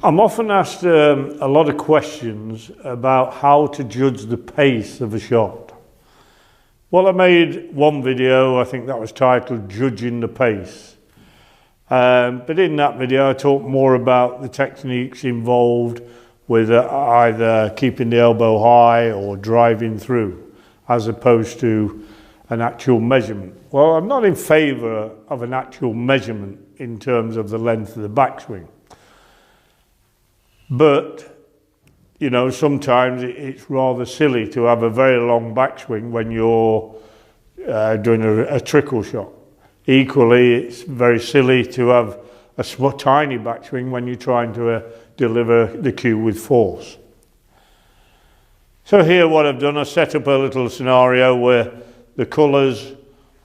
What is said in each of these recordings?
I'm often asked a lot of questions about how to judge the pace of a shot. Well, I made one video, I think that was titled Judging the Pace. But in that video I talked more about the techniques involved with either keeping the elbow high or driving through, as opposed to an actual measurement. Well, I'm not in favour of an actual measurement in terms of the length of the backswing. But, you know, sometimes it's rather silly to have a very long backswing when you're doing a trickle shot. Equally, it's very silly to have a tiny backswing when you're trying to deliver the cue with force. So here what I've done, I've set up a little scenario where the colours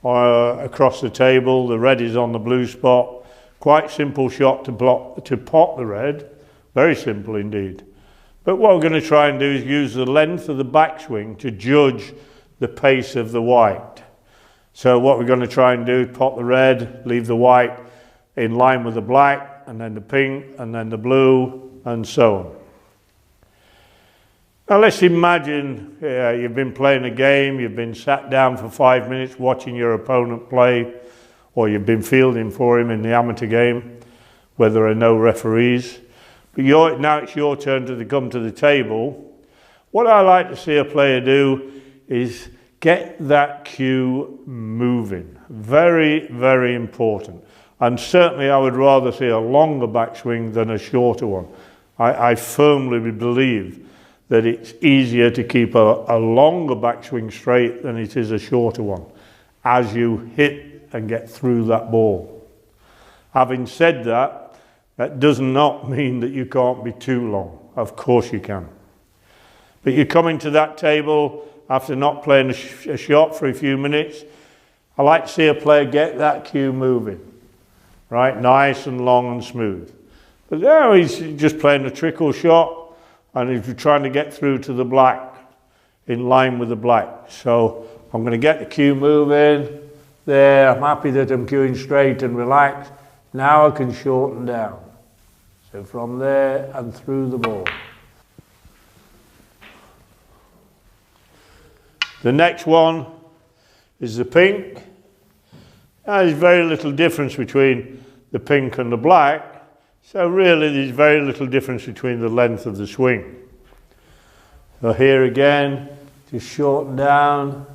are across the table, the red is on the blue spot. Quite simple shot to pot the red. Very simple indeed. But what we're going to try and do is use the length of the backswing to judge the pace of the white. So what we're going to try and do is pot the red, leave the white in line with the black, and then the pink, and then the blue, and so on. Now let's imagine you've been playing a game, you've been sat down for 5 minutes watching your opponent play, or you've been fielding for him in the amateur game, where there are no referees. But now it's your turn to come to the table. What I like to see a player do is get that cue moving. Very, very important. And certainly I would rather see a longer backswing than a shorter one. I firmly believe that it's easier to keep a longer backswing straight than it is a shorter one, as you hit and get through that ball. Having said that, that does not mean that you can't be too long. Of course you can. But you come into that table after not playing a shot for a few minutes. I like to see a player get that cue moving, right? Nice and long and smooth. But there he's just playing a trickle shot, and if you're trying to get through to the black, in line with the black. So I'm going to get the cue moving. There, I'm happy that I'm cueing straight and relaxed. Now I can shorten down. So from there and through the ball. The next one is the pink. Now, there's very little difference between the pink and the black. So really there's very little difference between the length of the swing. So here again, just shorten down,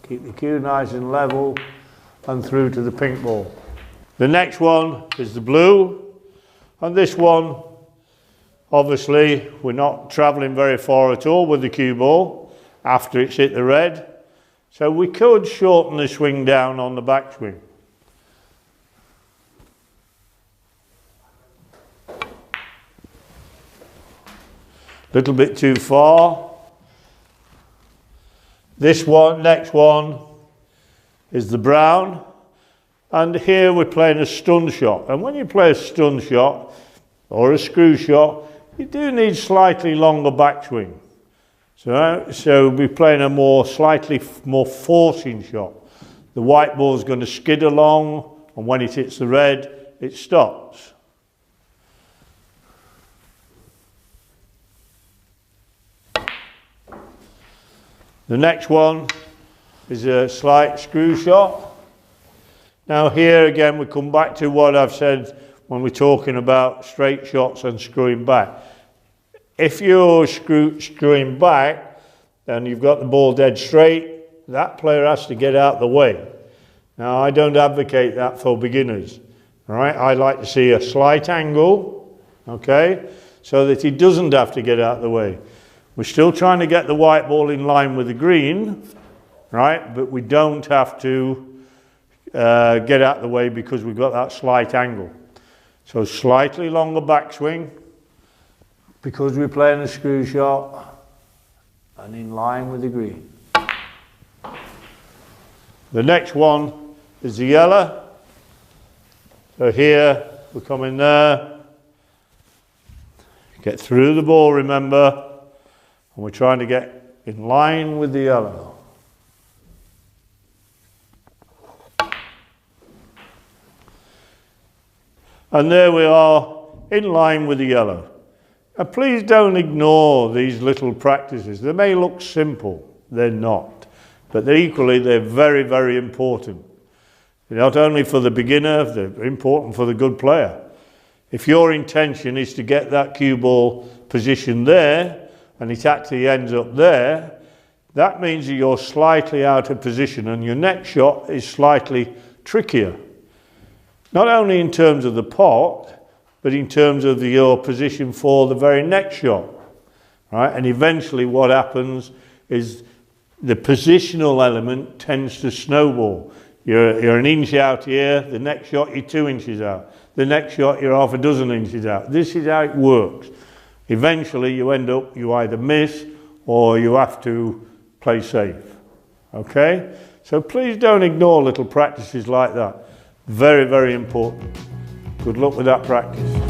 keep the cue nice and level, and through to the pink ball. The next one is the blue. And this one, obviously, we're not travelling very far at all with the cue ball after it's hit the red. So we could shorten the swing down on the backswing. Little bit too far. This one, next one, is the brown. And here we're playing a stun shot. And when you play a stun shot or a screw shot, you do need slightly longer backswing. So we're playing a slightly more forcing shot. The white ball is going to skid along, and when it hits the red, it stops. The next one is a slight screw shot. Now here again we come back to what I've said when we're talking about straight shots and screwing back. If you're screwing back and you've got the ball dead straight, that player has to get out the way. Now I don't advocate that for beginners. All right? I like to see a slight angle, okay, so that he doesn't have to get out the way. We're still trying to get the white ball in line with the green, right? But we don't have to get out the way because we've got that slight angle. So slightly longer backswing because we're playing a screw shot and in line with the green. The next one is the yellow. So here we come in there, get through the ball, remember, and we're trying to get in line with the yellow. And there we are in line with the yellow. And please don't ignore these little practices. They may look simple, they're not. But they're very, very important. Not only for the beginner, they're important for the good player. If your intention is to get that cue ball position there, and it actually ends up there, that means that you're slightly out of position and your next shot is slightly trickier. Not only in terms of the pot, but in terms of your position for the very next shot. Right? And eventually what happens is the positional element tends to snowball. You're an inch out here, the next shot you're 2 inches out. The next shot you're half a dozen inches out. This is how it works. Eventually you end up, you either miss or you have to play safe. Okay? So please don't ignore little practices like that. Very, very important. Good luck with that practice.